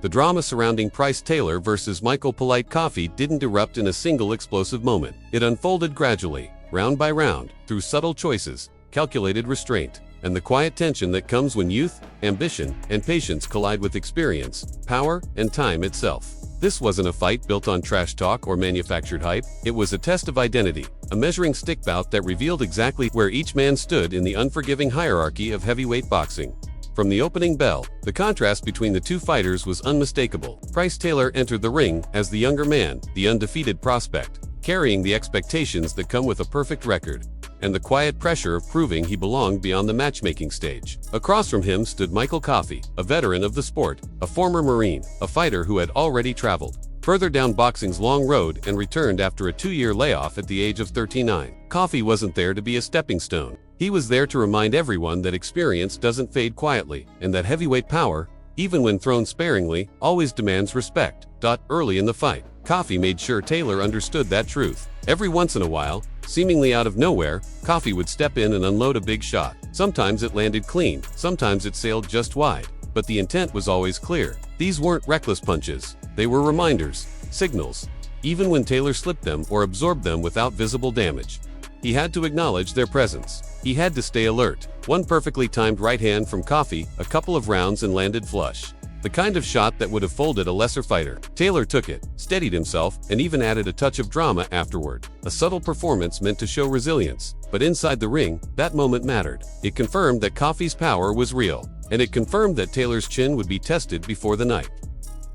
The drama surrounding Pryce Taylor versus Michael Polite Coffie didn't erupt in a single explosive moment. It unfolded gradually, round by round, through subtle choices, calculated restraint, and the quiet tension that comes when youth, ambition, and patience collide with experience, power, and time itself. This wasn't a fight built on trash talk or manufactured hype. It was a test of identity, a measuring stick bout that revealed exactly where each man stood in the unforgiving hierarchy of heavyweight boxing. From the opening bell, the contrast between the two fighters was unmistakable. Pryce Taylor entered the ring as the younger man, the undefeated prospect, carrying the expectations that come with a perfect record, and the quiet pressure of proving he belonged beyond the matchmaking stage. Across from him stood Michael Coffie, a veteran of the sport, a former Marine, a fighter who had already traveled further down boxing's long road and returned after a 2-year layoff at the age of 39. Coffie wasn't there to be a stepping stone. He was there to remind everyone that experience doesn't fade quietly, and that heavyweight power, even when thrown sparingly, always demands respect. Early in the fight, Coffie made sure Taylor understood that truth. Every once in a while, seemingly out of nowhere, Coffie would step in and unload a big shot. Sometimes it landed clean, sometimes it sailed just wide, but the intent was always clear. These weren't reckless punches, they were reminders, signals. Even when Taylor slipped them or absorbed them without visible damage, he had to acknowledge their presence. He had to stay alert. One perfectly timed right hand from Coffie, a couple of rounds and landed flush. The kind of shot that would have folded a lesser fighter. Taylor took it, steadied himself, and even added a touch of drama afterward. A subtle performance meant to show resilience. But inside the ring, that moment mattered. It confirmed that Coffie's power was real, and it confirmed that Taylor's chin would be tested before the night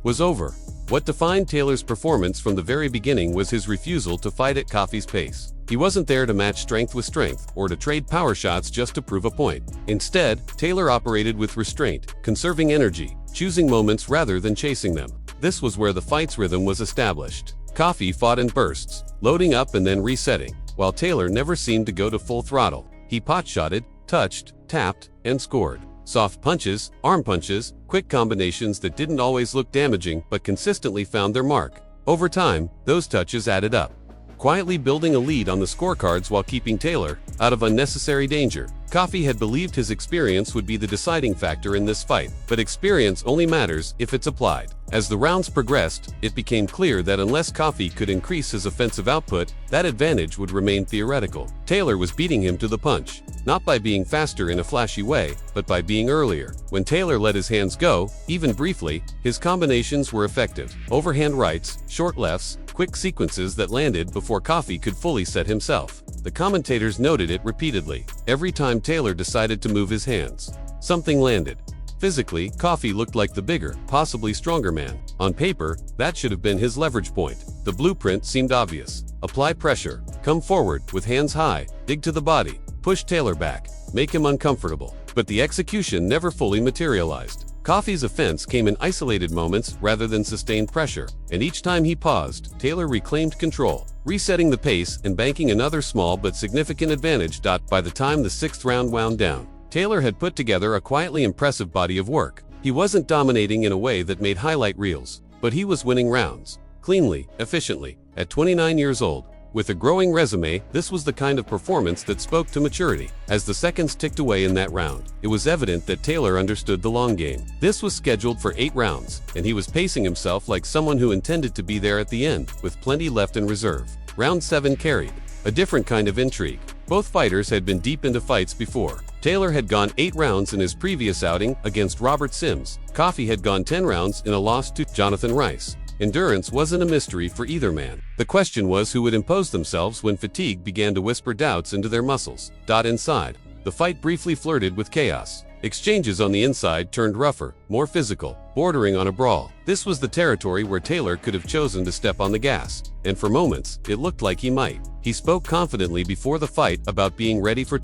was over. What defined Taylor's performance from the very beginning was his refusal to fight at Coffie's pace. He wasn't there to match strength with strength, or to trade power shots just to prove a point. Instead, Taylor operated with restraint, conserving energy, choosing moments rather than chasing them. This was where the fight's rhythm was established. Coffie fought in bursts, loading up and then resetting, while Taylor never seemed to go to full throttle. He pot-shotted, touched, tapped, and scored. Soft punches, arm punches, quick combinations that didn't always look damaging but consistently found their mark. Over time, those touches added up, quietly building a lead on the scorecards while keeping Taylor out of unnecessary danger. Coffie had believed his experience would be the deciding factor in this fight, but experience only matters if it's applied. As the rounds progressed, it became clear that unless Coffie could increase his offensive output, that advantage would remain theoretical. Taylor was beating him to the punch, not by being faster in a flashy way, but by being earlier. When Taylor let his hands go, even briefly, his combinations were effective. Overhand rights, short lefts, quick sequences that landed before Coffie could fully set himself. The commentators noted it repeatedly. Every time Taylor decided to move his hands, something landed. Physically, Coffie looked like the bigger, possibly stronger man. On paper, that should have been his leverage point. The blueprint seemed obvious. Apply pressure, come forward with hands high, dig to the body, push Taylor back, make him uncomfortable. But the execution never fully materialized. Coffie's offense came in isolated moments rather than sustained pressure, and each time he paused, Taylor reclaimed control, resetting the pace and banking another small but significant advantage. By the time the 6th round wound down, Taylor had put together a quietly impressive body of work. He wasn't dominating in a way that made highlight reels, but he was winning rounds, cleanly, efficiently. At 29 years old, with a growing resume, this was the kind of performance that spoke to maturity. As the seconds ticked away in that round, it was evident that Taylor understood the long game. This was scheduled for 8 rounds, and he was pacing himself like someone who intended to be there at the end, with plenty left in reserve. Round 7 carried a different kind of intrigue. Both fighters had been deep into fights before. Taylor had gone 8 rounds in his previous outing against Robert Sims. Coffie had gone 10 rounds in a loss to Jonathan Rice. Endurance wasn't a mystery for either man. The question was who would impose themselves when fatigue began to whisper doubts into their muscles. Inside, the fight briefly flirted with chaos. Exchanges on the inside turned rougher, more physical, bordering on a brawl. This was the territory where Taylor could have chosen to step on the gas, and for moments, it looked like he might. He spoke confidently before the fight about being ready for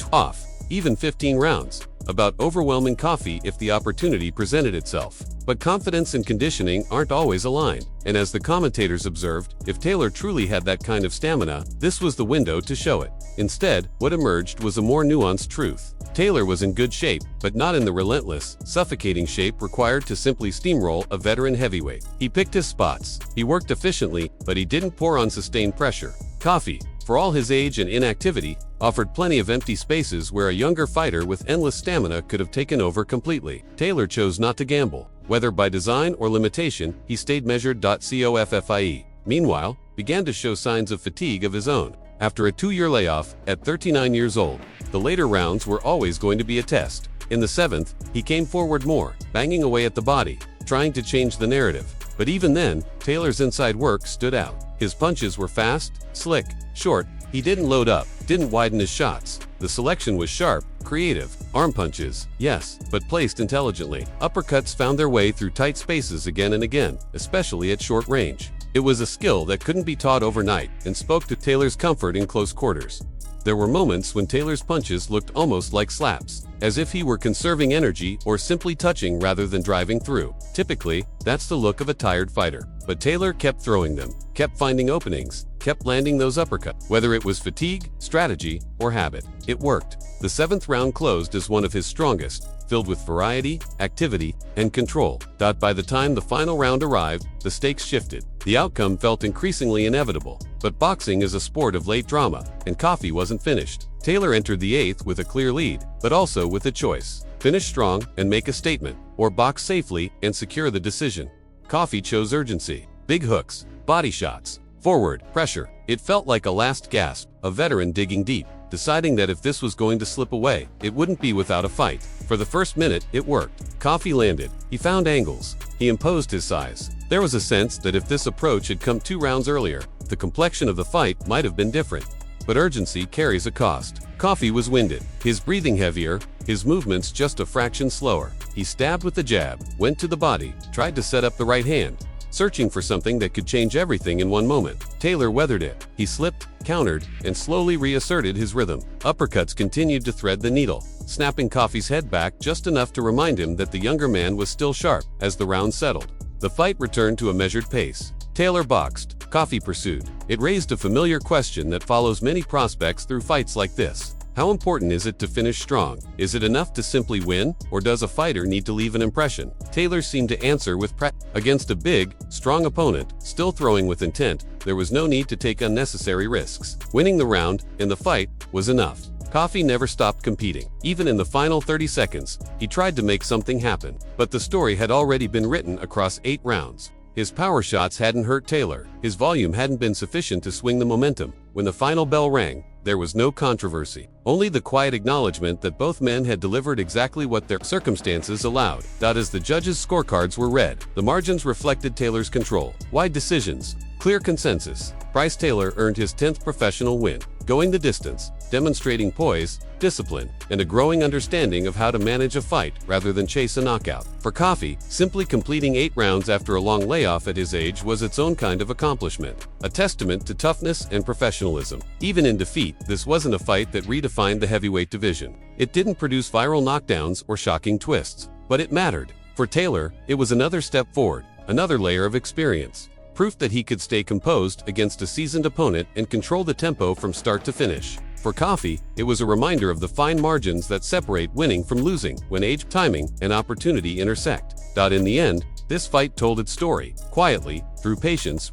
even 15 rounds, about overwhelming Coffie if the opportunity presented itself. But confidence and conditioning aren't always aligned, and as the commentators observed, if Taylor truly had that kind of stamina, this was the window to show it. Instead, what emerged was a more nuanced truth. Taylor was in good shape, but not in the relentless, suffocating shape required to simply steamroll a veteran heavyweight. He picked his spots, he worked efficiently, but he didn't pour on sustained pressure. Coffie, for all his age and inactivity, offered plenty of empty spaces where a younger fighter with endless stamina could have taken over completely. Taylor chose not to gamble. Whether by design or limitation, he stayed measured. Coffie, meanwhile, began to show signs of fatigue of his own. After a 2-year layoff, at 39 years old, the later rounds were always going to be a test. In the 7th, he came forward more, banging away at the body, trying to change the narrative. But even then, Taylor's inside work stood out. His punches were fast, slick, short. He didn't load up, didn't widen his shots. The selection was sharp, creative. Arm punches, yes, but placed intelligently. Uppercuts found their way through tight spaces again and again, especially at short range. It was a skill that couldn't be taught overnight and spoke to Taylor's comfort in close quarters. There were moments when Taylor's punches looked almost like slaps, as if he were conserving energy or simply touching rather than driving through. Typically, that's the look of a tired fighter. But Taylor kept throwing them, kept finding openings, kept landing those uppercuts. Whether it was fatigue, strategy, or habit, it worked. The 7th round closed as one of his strongest, filled with variety, activity, and control. By the time the final round arrived, the stakes shifted. The outcome felt increasingly inevitable. But boxing is a sport of late drama, and Coffie wasn't finished. Taylor entered the 8th with a clear lead, but also with a choice. Finish strong and make a statement, or box safely and secure the decision. Coffie chose urgency. Big hooks, body shots, forward, pressure. It felt like a last gasp, a veteran digging deep, deciding that if this was going to slip away, it wouldn't be without a fight. For the first minute, it worked. Coffie landed. He found angles. He imposed his size. There was a sense that if this approach had come 2 rounds earlier, the complexion of the fight might have been different. But urgency carries a cost. Coffie was winded, his breathing heavier, his movements just a fraction slower. He stabbed with the jab, went to the body, tried to set up the right hand, searching for something that could change everything in one moment. Taylor weathered it. He slipped, countered, and slowly reasserted his rhythm. Uppercuts continued to thread the needle, snapping Coffie's head back just enough to remind him that the younger man was still sharp. As the round settled, the fight returned to a measured pace. Taylor boxed. Coffie pursued. It raised a familiar question that follows many prospects through fights like this. How important is it to finish strong? Is it enough to simply win, or does a fighter need to leave an impression? Taylor seemed to answer with practice. Against a big, strong opponent, still throwing with intent, there was no need to take unnecessary risks. Winning the round, in the fight, was enough. Coffie never stopped competing. Even in the final 30 seconds, he tried to make something happen. But the story had already been written across 8 rounds. His power shots hadn't hurt Taylor. His volume hadn't been sufficient to swing the momentum. When the final bell rang, there was no controversy. Only the quiet acknowledgement that both men had delivered exactly what their circumstances allowed. As the judges' scorecards were read, the margins reflected Taylor's control. Wide decisions, clear consensus. Pryce Taylor earned his 10th professional win, going the distance, demonstrating poise, discipline, and a growing understanding of how to manage a fight rather than chase a knockout. For Coffie, simply completing 8 rounds after a long layoff at his age was its own kind of accomplishment, a testament to toughness and professionalism. Even in defeat, this wasn't a fight that redefined the heavyweight division. It didn't produce viral knockdowns or shocking twists, but it mattered. For Taylor, it was another step forward, another layer of experience. Proof that he could stay composed against a seasoned opponent and control the tempo from start to finish. For Coffie, it was a reminder of the fine margins that separate winning from losing when age, timing, and opportunity intersect. In the end, this fight told its story, quietly, through patience,